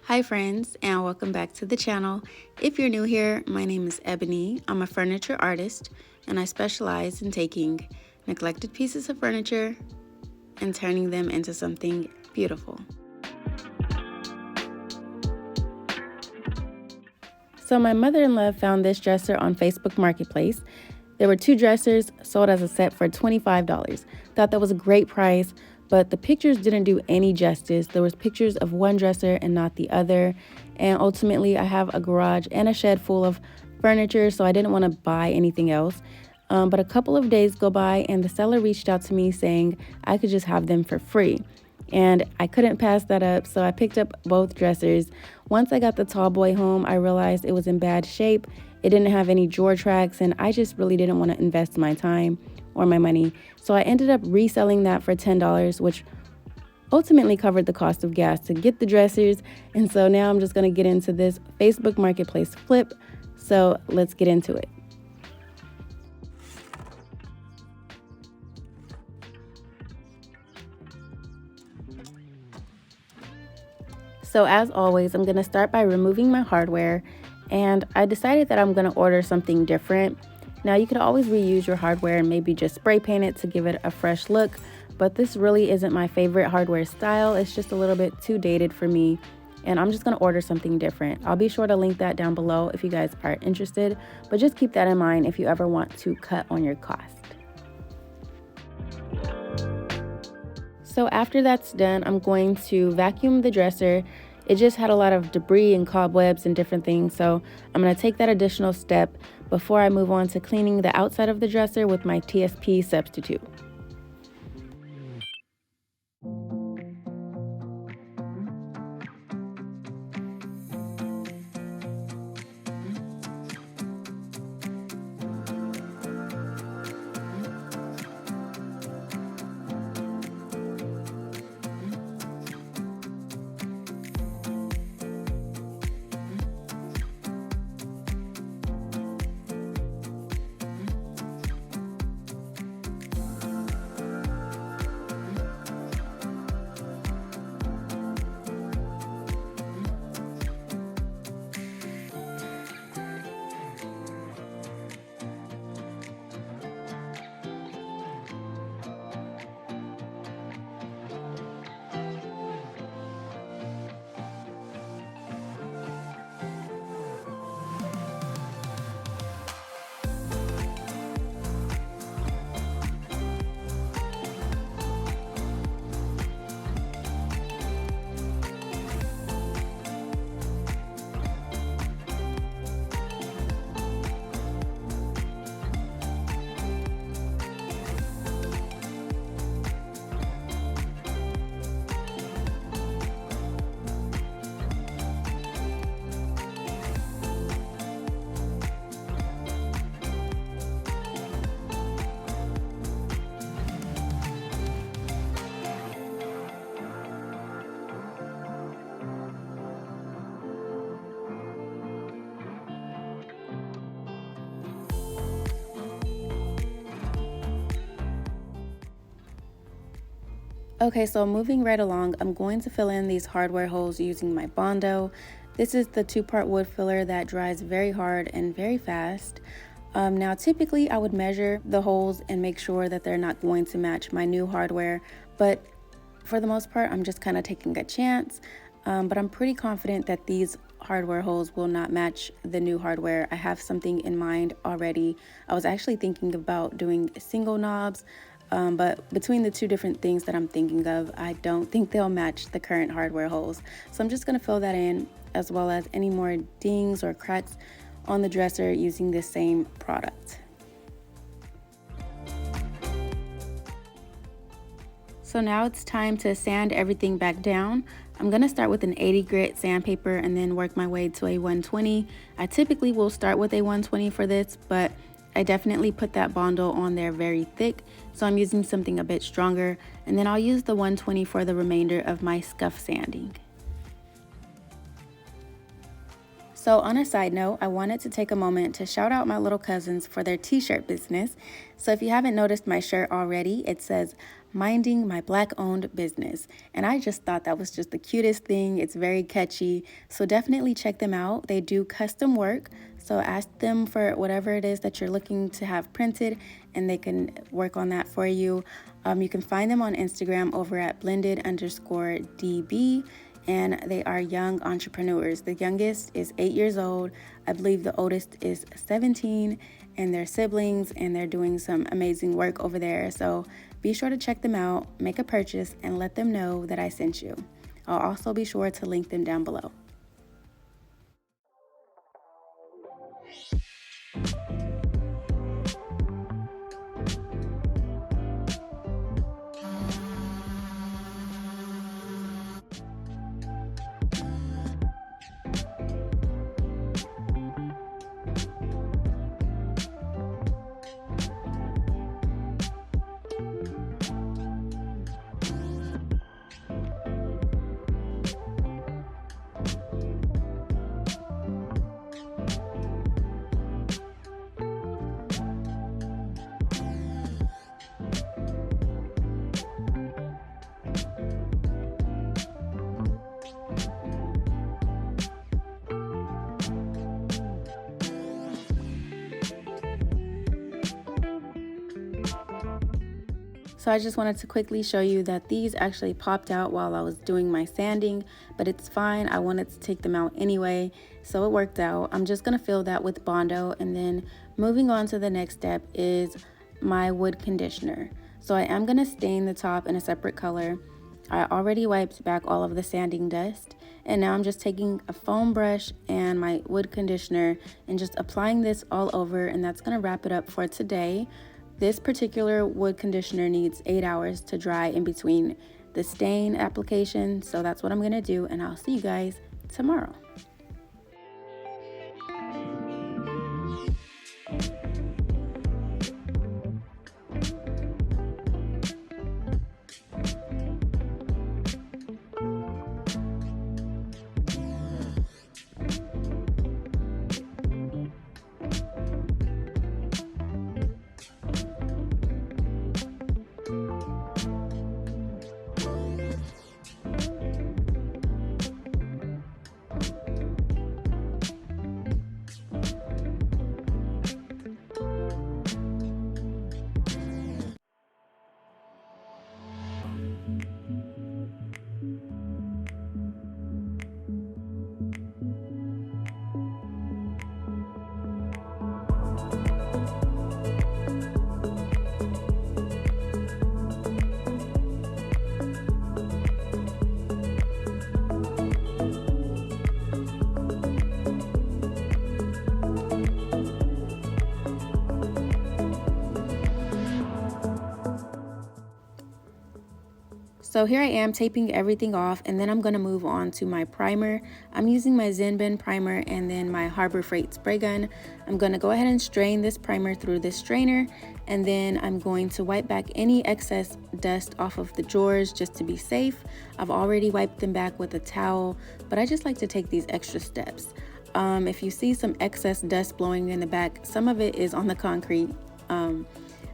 Hi friends, and welcome back to the channel. If you're new here, my name is Ebony. I'm a furniture artist and I specialize in taking neglected pieces of furniture and turning them into something beautiful. So my mother-in-law found this dresser on Facebook Marketplace. There were 2 dressers sold as a set for $25. Thought that was a great price, but the pictures didn't do any justice. There was pictures of one dresser and not the other. And ultimately, I have a garage and a shed full of furniture, so I didn't want to buy anything else. But a couple of days go by and the seller reached out to me saying I could just have them for free. And I couldn't pass that up, so I picked up both dressers. Once I got the tall boy home, I realized it was in bad shape. It didn't have any drawer tracks, and I just really didn't want to invest my time or my money. So I ended up reselling that for $10, which ultimately covered the cost of gas to get the dressers. And so now I'm just going to get into this Facebook Marketplace flip. So let's get into it. So as always, I'm going to start by removing my hardware, and I decided that I'm going to order something different. Now you could always reuse your hardware and maybe just spray paint it to give it a fresh look, but this really isn't my favorite hardware style. It's just a little bit too dated for me, and I'm just going to order something different. I'll be sure to link that down below if you guys are interested, but just keep that in mind if you ever want to cut on your cost. So after that's done, I'm going to vacuum the dresser. It just had a lot of debris and cobwebs and different things, so I'm going to take that additional step before I move on to cleaning the outside of the dresser with my TSP substitute. Okay, so moving right along, I'm going to fill in these hardware holes using my Bondo. This is the 2-part wood filler that dries very hard and very fast. Now typically I would measure the holes and make sure that they're not going to match my new hardware, but for the most part I'm just kind of taking a chance. But I'm pretty confident that these hardware holes will not match the new hardware. I have something in mind already. I was actually thinking about doing single knobs, but between the 2 different things that I'm thinking of, I don't think they'll match the current hardware holes. So I'm just going to fill that in, as well as any more dings or cracks on the dresser using this same product. So now it's time to sand everything back down. I'm going to start with an 80 grit sandpaper and then work my way to a 120. I typically will start with a 120 for this, but I definitely put that Bondo on there very thick, so I'm using something a bit stronger, and then I'll use the 120 for the remainder of my scuff sanding. So on a side note, I wanted to take a moment to shout out my little cousins for their t-shirt business. So if you haven't noticed my shirt already, it says minding my black owned business. And I just thought that was just the cutest thing. It's very catchy. So definitely check them out. They do custom work. So ask them for whatever it is that you're looking to have printed and they can work on that for you. You can find them on Instagram over at blended_DB. And they are young entrepreneurs. The youngest is 8 years old. I believe the oldest is 17, and they're siblings, and they're doing some amazing work over there. So be sure to check them out, make a purchase, and let them know that I sent you. I'll also be sure to link them down below. So I just wanted to quickly show you that these actually popped out while I was doing my sanding, but it's fine. I wanted to take them out anyway, so it worked out. I'm just gonna fill that with Bondo, and then moving on to the next step is my wood conditioner. So I am gonna stain the top in a separate color. I already wiped back all of the sanding dust, and now I'm just taking a foam brush and my wood conditioner and just applying this all over, and that's gonna wrap it up for today. This particular wood conditioner needs 8 hours to dry in between the stain application, so that's what I'm gonna do, and I'll see you guys tomorrow. So here I am taping everything off, and then I'm going to move on to my primer. I'm using my Zenbin primer and then my Harbor Freight spray gun. I'm going to go ahead and strain this primer through this strainer, and then I'm going to wipe back any excess dust off of the drawers just to be safe. I've already wiped them back with a towel, but I just like to take these extra steps. If you see some excess dust blowing in the back, some of it is on the concrete.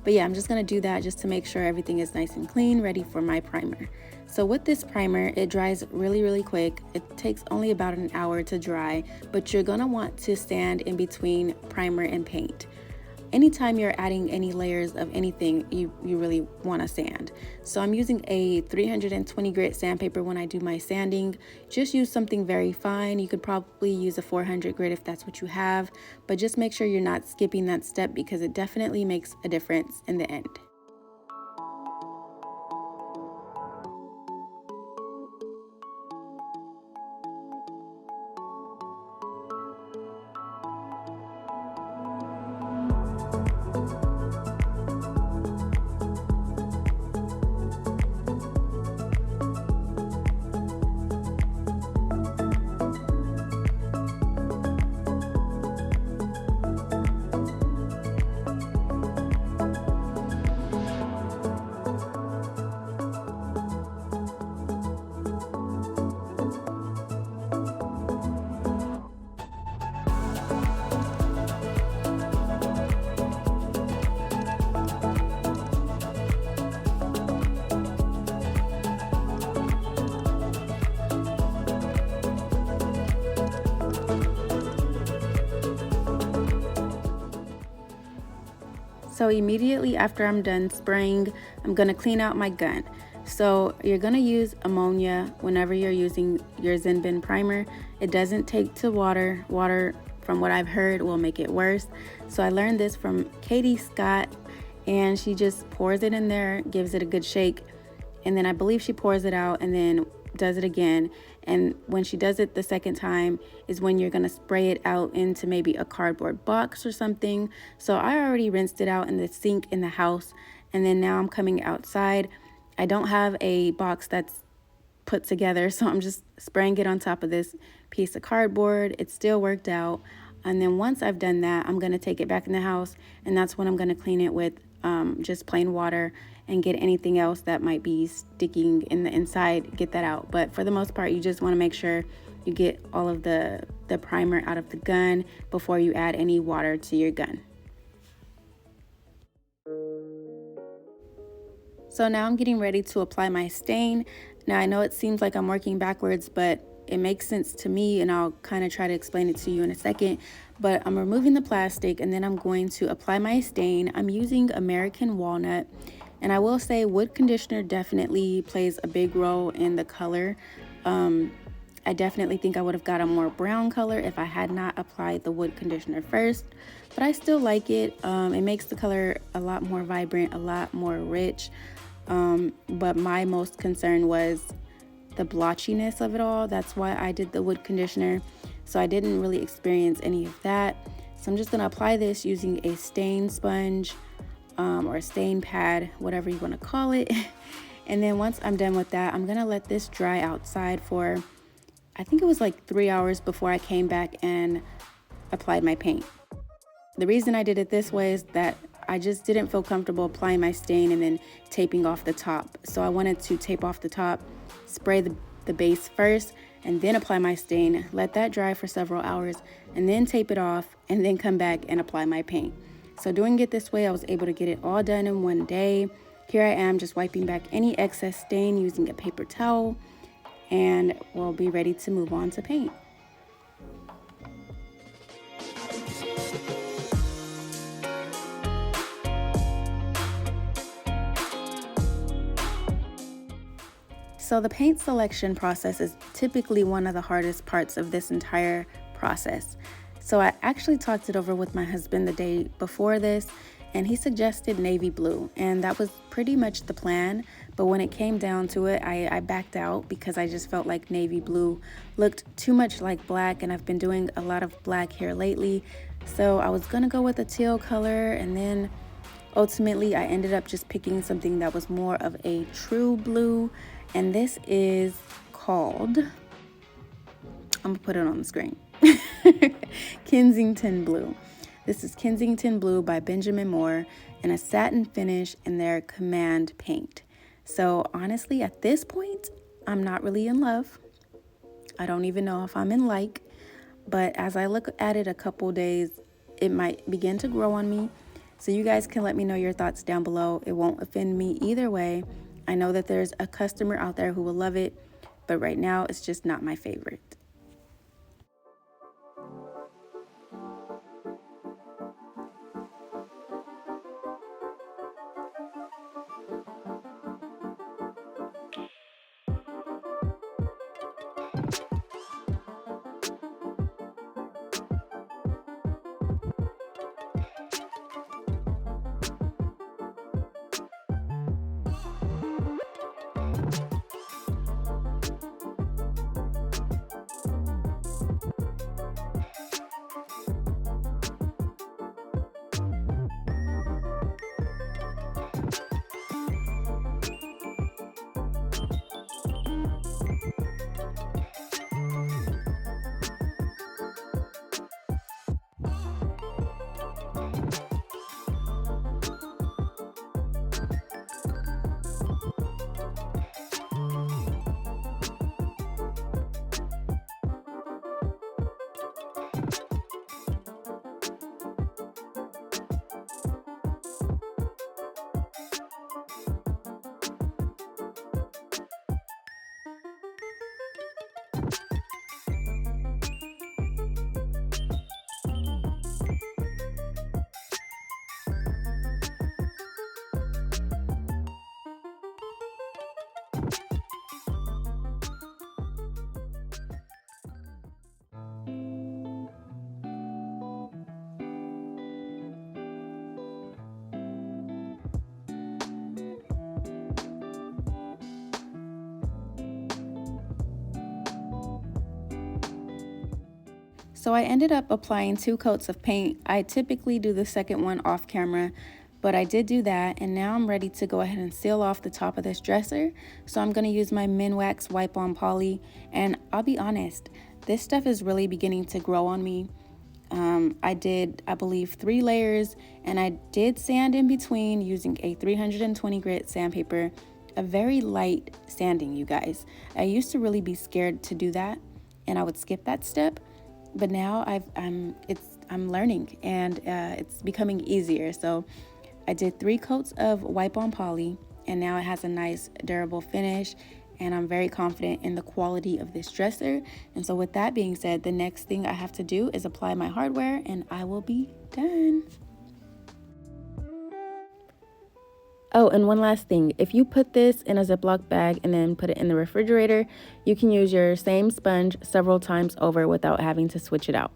But yeah, I'm just gonna do that just to make sure everything is nice and clean, ready for my primer. So with this primer, it dries really, really quick. It takes only about an hour to dry, but you're gonna want to sand in between primer and paint. Anytime you're adding any layers of anything, you really want to sand. So I'm using a 320 grit sandpaper when I do my sanding. Just use something very fine. You could probably use a 400 grit if that's what you have, but just make sure you're not skipping that step because it definitely makes a difference in the end. So immediately after I'm done spraying, I'm gonna clean out my gun. So you're gonna use ammonia whenever you're using your Zenbin primer. It doesn't take to water. Water, from what I've heard, will make it worse. So I learned this from Katie Scott, and she just pours it in there, gives it a good shake, and then I believe she pours it out and then does it again. And when she does it the second time is when you're gonna spray it out into maybe a cardboard box or something. So I already rinsed it out in the sink in the house, and then now I'm coming outside. I don't have a box that's put together, so I'm just spraying it on top of this piece of cardboard. It still worked out. And then once I've done that, I'm gonna take it back in the house, and that's when I'm gonna clean it with just plain water and get anything else that might be sticking in the inside, get that out. But for the most part, you just want to make sure you get all of the primer out of the gun before you add any water to your gun. So now I'm getting ready to apply my stain. Now I know it seems like I'm working backwards, but it makes sense to me, and I'll kind of try to explain it to you in a second. But I'm removing the plastic, and then I'm going to apply my stain. I'm using American Walnut, and I will say wood conditioner definitely plays a big role in the color. I definitely think I would have got a more brown color if I had not applied the wood conditioner first, but I still like it. It makes the color a lot more vibrant, a lot more rich. But my most concern was the blotchiness of it all. That's why I did the wood conditioner. So I didn't really experience any of that. So I'm just gonna apply this using a stain sponge or a stain pad, whatever you wanna call it. And then once I'm done with that, I'm gonna let this dry outside for, I think it was like 3 hours before I came back and applied my paint. The reason I did it this way is that I just didn't feel comfortable applying my stain and then taping off the top. So I wanted to tape off the top, spray the base first, and then apply my stain, let that dry for several hours, and then tape it off, and then come back and apply my paint. So doing it this way, I was able to get it all done in one day. Here I am just wiping back any excess stain using a paper towel, and we'll be ready to move on to paint. So the paint selection process is typically one of the hardest parts of this entire process. So I actually talked it over with my husband the day before this, and he suggested navy blue, and that was pretty much the plan. But when it came down to it, I backed out because I just felt like navy blue looked too much like black, and I've been doing a lot of black hair lately. So I was gonna go with a teal color, and then ultimately I ended up just picking something that was more of a true blue. And this is called, I'm gonna put it on the screen, Kensington Blue. This is Kensington Blue by Benjamin Moore in a satin finish in their Command paint. So honestly, at this point, I'm not really in love. I don't even know if I'm in like, but as I look at it a couple days, it might begin to grow on me. So you guys can let me know your thoughts down below. It won't offend me either way. I know that there's a customer out there who will love it, but right now it's just not my favorite. So I ended up applying 2 coats of paint. I typically do the second one off camera, but I did do that, and now I'm ready to go ahead and seal off the top of this dresser. So I'm going to use my Minwax Wipe On Poly, and I'll be honest, this stuff is really beginning to grow on me. I did, I believe, 3 layers, and I did sand in between using a 320 grit sandpaper, a very light sanding, you guys. I used to really be scared to do that, and I would skip that step, but now I'm learning, and it's becoming easier. So I did 3 coats of Wipe On Poly, and now it has a nice durable finish, and I'm very confident in the quality of this dresser. And so with that being said, the next thing I have to do is apply my hardware, and I will be done. Oh, and one last thing, if you put this in a Ziploc bag and then put it in the refrigerator, you can use your same sponge several times over without having to switch it out.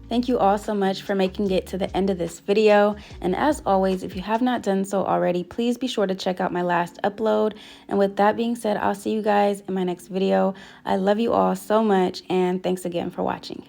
Thank you all so much for making it to the end of this video. And as always, if you have not done so already, please be sure to check out my last upload. And with that being said, I'll see you guys in my next video. I love you all so much, and thanks again for watching.